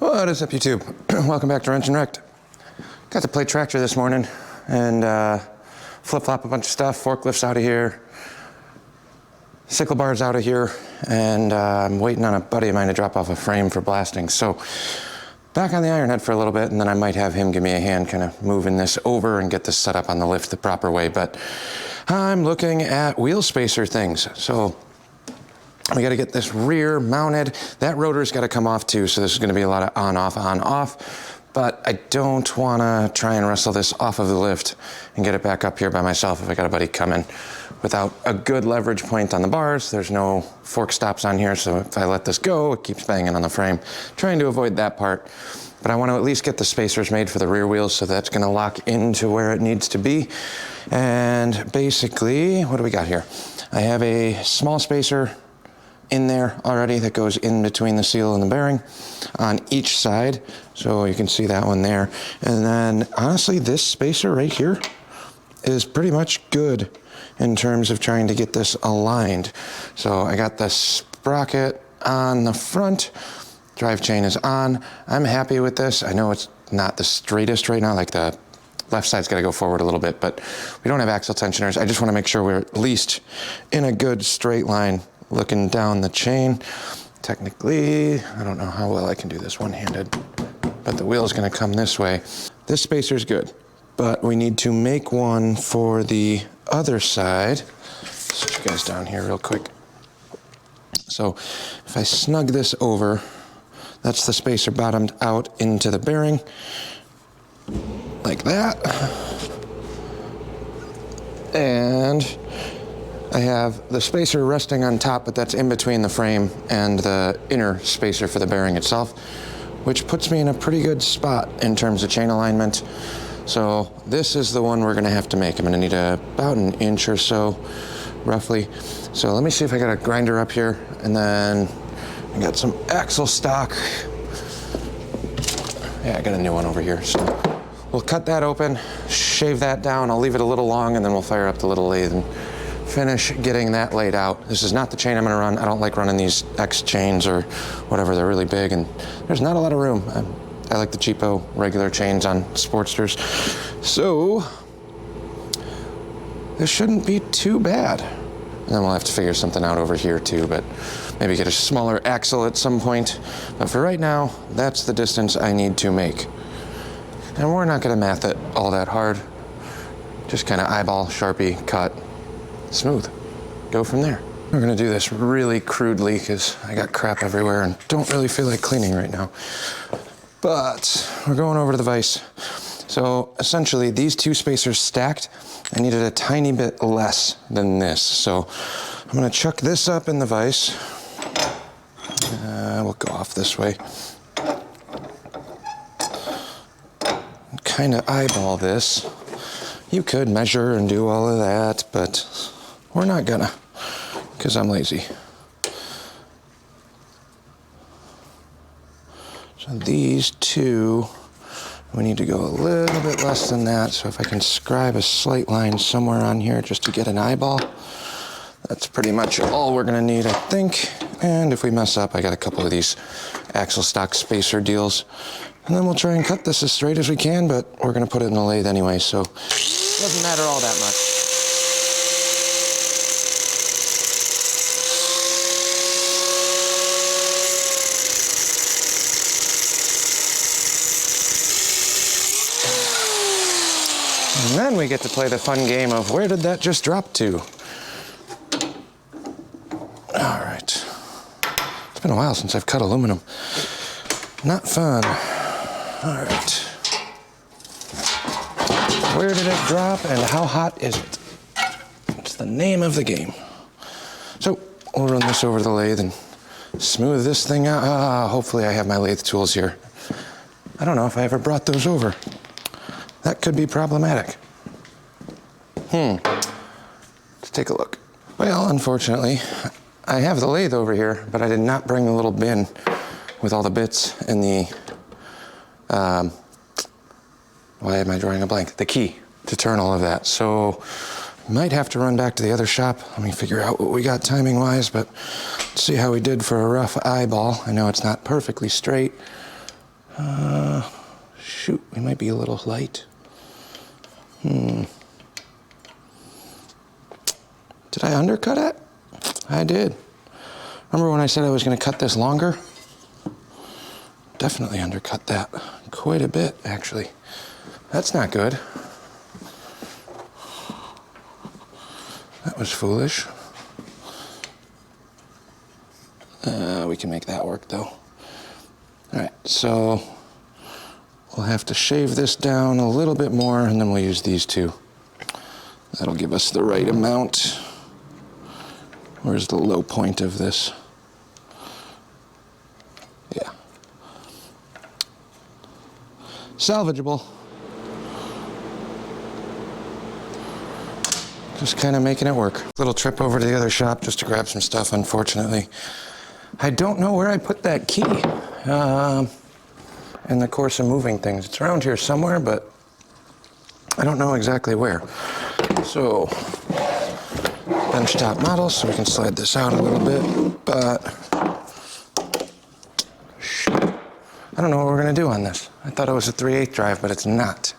What is up, YouTube? Welcome back to Wrenching Wrecked. Got to play tractor this morning and flip-flop a bunch of stuff. Forklifts out of here, sickle bars out of here, and I'm waiting on a buddy of mine to drop off a frame for blasting. So back on the ironhead for a little bit, and then I might have him give me a hand kind of moving this over and get this set up on the lift the proper way. But I'm looking at wheel spacer things. So we got to get this rear mounted. That rotor's got to come off too, so this is going to be a lot of on, off. But I don't want to try and wrestle this off of the lift and get it back up here by myself if I got a buddy coming without a good leverage point on the bars. There's no fork stops on here, so if I let this go, it keeps banging on the frame. Trying to avoid that part. But I want to at least get the spacers made for the rear wheels, so that's going to lock into where it needs to be. And basically, what do we got here? I have a small spacer in there already that goes in between the seal and the bearing on each side. So you can see that one there. And then honestly, this spacer right here is pretty much good in terms of trying to get this aligned. So I got the sprocket on the front, drive chain is on. I'm happy with this. I know it's not the straightest right now, like the left side's got to go forward a little bit, but we don't have axle tensioners. I just want to make sure we're at least in a good straight line looking down the chain. Technically, I don't know how well I can do this one-handed, but the wheel's gonna come this way. This spacer's good, but we need to make one for the other side. Set you guys down here real quick. So if I snug this over, that's the spacer bottomed out into the bearing, like that. And I have the spacer resting on top, but that's in between the frame and the inner spacer for the bearing itself, which puts me in a pretty good spot in terms of chain alignment. So this is the one we're gonna have to make. I'm gonna need about an inch or so, roughly. So let me see if I got a grinder up here, and then I got some axle stock. Yeah, I got a new one over here. So we'll cut that open, shave that down. I'll leave it a little long, and then we'll fire up the little lathe and finish getting that laid out. This is not the chain I'm gonna run. I don't like running these X chains or whatever. They're really big and there's not a lot of room. I like the cheapo regular chains on Sportsters. So this shouldn't be too bad. And then we'll have to figure something out over here too, but maybe get a smaller axle at some point. But for right now, that's the distance I need to make. And we're not gonna math it all that hard. Just kind of eyeball, Sharpie, cut. Smooth. Go from there. We're gonna do this really crudely because I got crap everywhere and don't really feel like cleaning right now. But we're going over to the vise. So essentially these two spacers stacked, I needed a tiny bit less than this. So I'm gonna chuck this up in the vise. We'll go off this way. Kind of eyeball this. You could measure and do all of that, but we're not gonna, because I'm lazy. So these two, we need to go a little bit less than that. So if I can scribe a slight line somewhere on here just to get an eyeball, that's pretty much all we're gonna need, I think. And if we mess up, I got a couple of these axle stock spacer deals. And then we'll try and cut this as straight as we can, but we're gonna put it in the lathe anyway, so it doesn't matter all that much. And then we get to play the fun game of where did that just drop to? All right. It's been a while since I've cut aluminum. Not fun. All right. Where did it drop and how hot is it? It's the name of the game. So we'll run this over the lathe and smooth this thing out. Hopefully I have my lathe tools here. I don't know if I ever brought those over. That could be problematic. Let's take a look. Well, unfortunately, I have the lathe over here, but I did not bring the little bin with all the bits and the, why am I drawing a blank? The key to turn all of that. So might have to run back to the other shop. Let me figure out what we got timing wise, but let's see how we did for a rough eyeball. I know it's not perfectly straight, Shoot, we might be a little light. Did I undercut it? I did. Remember when I said I was going to cut this longer? Definitely undercut that quite a bit, actually. That's not good. That was foolish. We can make that work, though. All right, so we'll have to shave this down a little bit more, and then we'll use these two. That'll give us the right amount. Where's the low point of this? Yeah. Salvageable. Just kind of making it work. Little trip over to the other shop just to grab some stuff, unfortunately. I don't know where I put that key in the course of moving things. It's around here somewhere, but I don't know exactly where. So, benchtop model, so we can slide this out a little bit, but shoot, I don't know what we're gonna do on this. I thought it was a 3/8 drive, but it's not.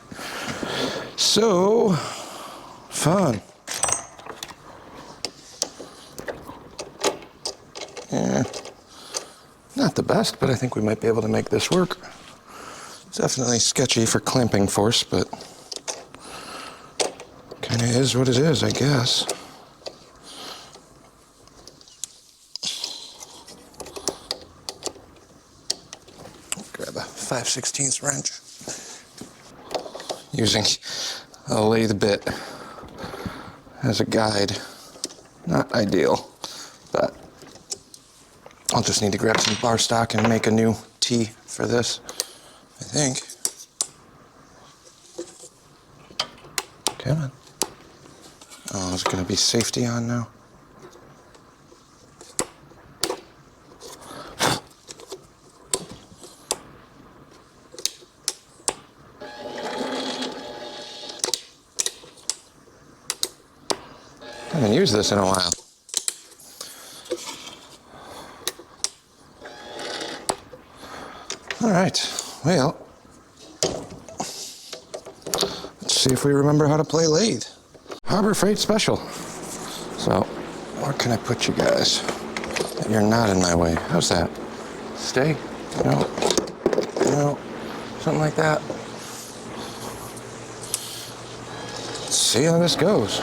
So, fun. Yeah, not the best, but I think we might be able to make this work. It's definitely sketchy for clamping force, but kind of is what it is, I guess. Grab a 5/16 wrench. Using a lathe bit as a guide. Not ideal, but I'll just need to grab some bar stock and make a new T for this, I think. Come on. Oh, is it gonna be safety on now? I haven't used this in a while. All right, well, let's see if we remember how to play lathe. Harbor Freight Special. So, where can I put you guys? You're not in my way. How's that? Stay? No. No. Something like that. Let's see how this goes.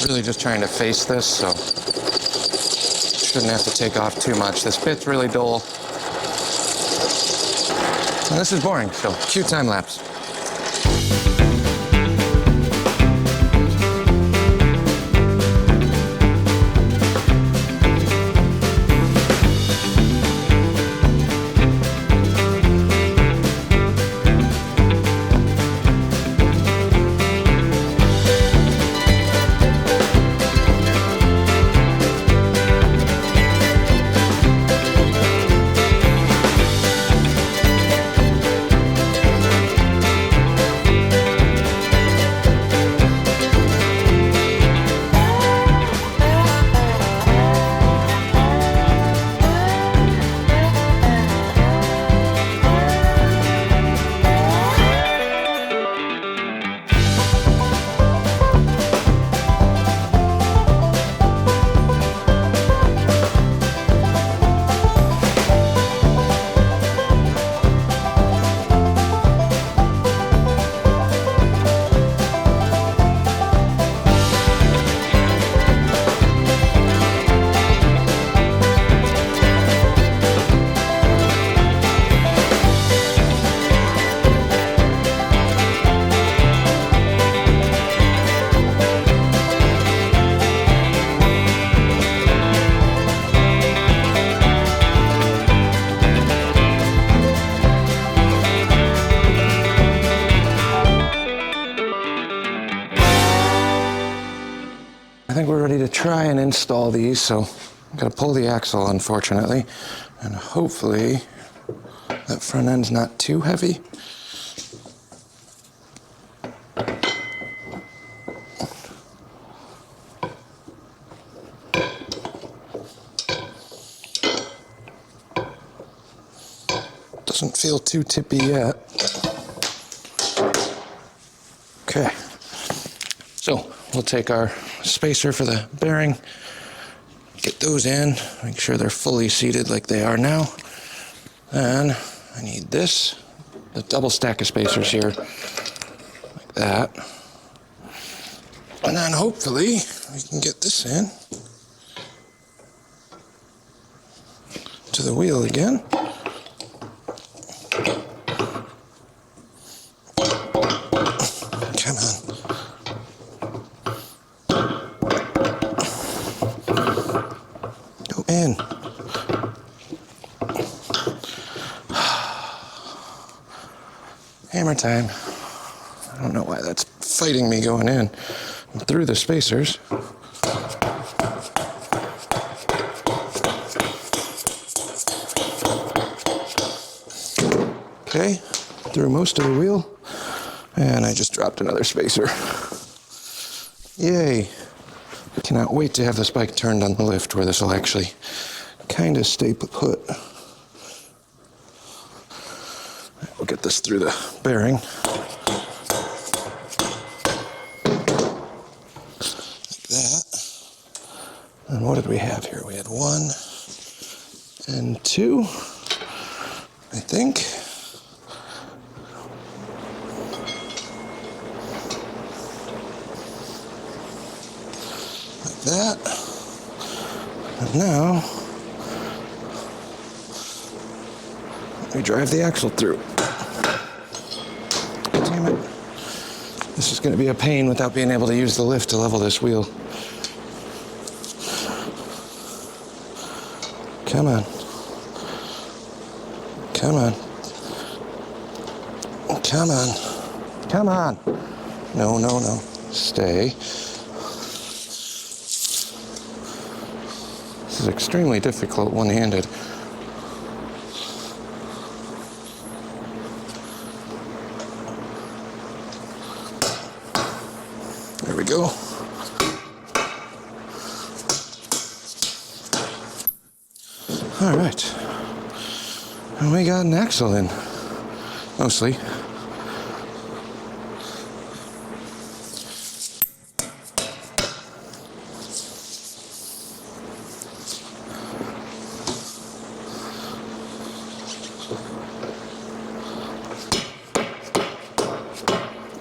Really just trying to face this, so shouldn't have to take off too much. This bit's really dull. And this is boring, so cue time lapse. I think we're ready to try and install these, so I'm gonna pull the axle, unfortunately, and hopefully that front end's not too heavy. doesn't feel too tippy yet. Okay, so we'll take our spacer for the bearing, get those in, make sure they're fully seated like they are now. Then I need this, the double stack of spacers here, like that. And then hopefully we can get this in to the wheel again. Come on. Go in. Hammer time. I don't know why that's fighting me going in. I'm through the spacers. Okay, through most of the wheel, and I just dropped another spacer. Yay. Cannot wait to have this bike turned on the lift where this will actually kind of stay put. We'll get this through the bearing. Like that. And what did we have here? We had 1 and 2, I think. Like that. And now, we drive the axle through. Damn it. This is going to be a pain without being able to use the lift to level this wheel. Come on. Come on. Come on. Come on. No, no, no. Stay. This is extremely difficult one-handed. There we go. All right. And we got an axle in, mostly.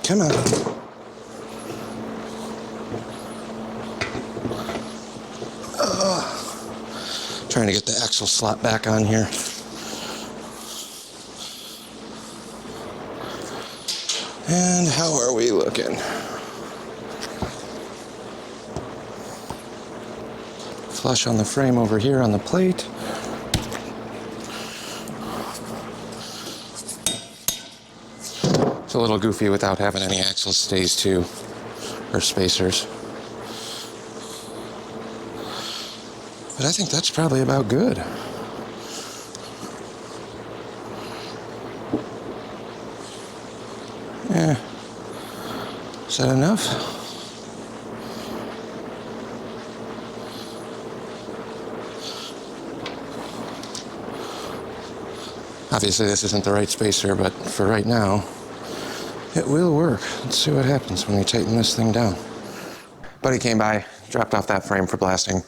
Come on. Trying to get the axle slot back on here. And how are we looking? Flush on the frame over here on the plate. It's a little goofy without having any axle stays too, or spacers. But I think that's probably about good. Yeah. Is that enough? Obviously this isn't the right spacer, but for right now, it will work. Let's see what happens when we tighten this thing down. Buddy came by, dropped off that frame for blasting.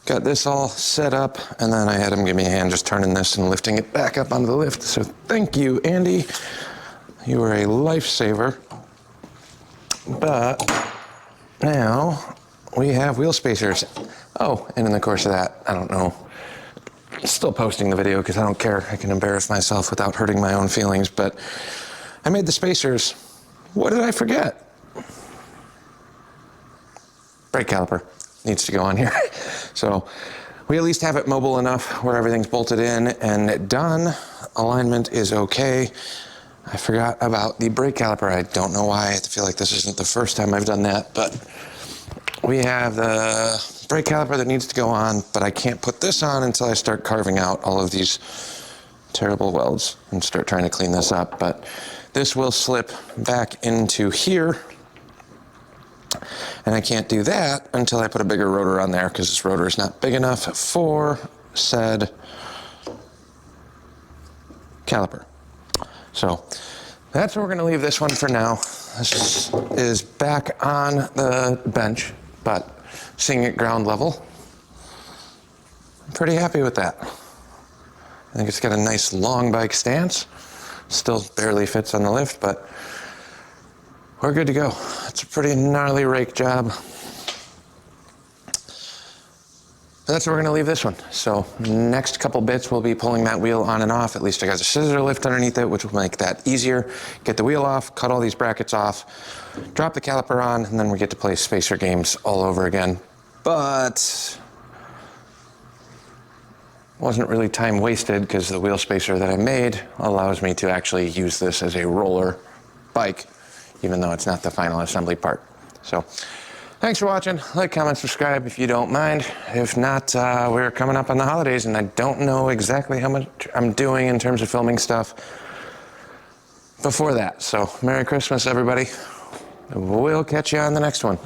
Got this all set up, and then I had him give me a hand just turning this and lifting it back up onto the lift. So thank you, Andy. You were a lifesaver. But now we have wheel spacers. Oh, and in the course of that, I don't know. Still posting the video because I don't care. I can embarrass myself without hurting my own feelings, but I made the spacers. What did I forget? Brake caliper needs to go on here. So we at least have it mobile enough where everything's bolted in and done. Alignment is okay. I forgot about the brake caliper. I don't know why. I feel like this isn't the first time I've done that, but we have the brake caliper that needs to go on, but I can't put this on until I start carving out all of these terrible welds and start trying to clean this up. But this will slip back into here. And I can't do that until I put a bigger rotor on there because this rotor is not big enough for said caliper. So that's where we're gonna leave this one for now. This is back on the bench, but seeing it ground level, I'm pretty happy with that. I think it's got a nice long bike stance. Still barely fits on the lift, but we're good to go. It's a pretty gnarly rake job. That's where we're gonna leave this one. So next couple bits, we'll be pulling that wheel on and off. At least I got a scissor lift underneath it, which will make that easier. Get the wheel off, cut all these brackets off, drop the caliper on, and then we get to play spacer games all over again. But wasn't really time wasted because the wheel spacer that I made allows me to actually use this as a roller bike, even though it's not the final assembly part. So thanks for watching. Like, comment, subscribe if you don't mind. If not, we're coming up on the holidays and I don't know exactly how much I'm doing in terms of filming stuff before that. So Merry Christmas, everybody. We'll catch you on the next one.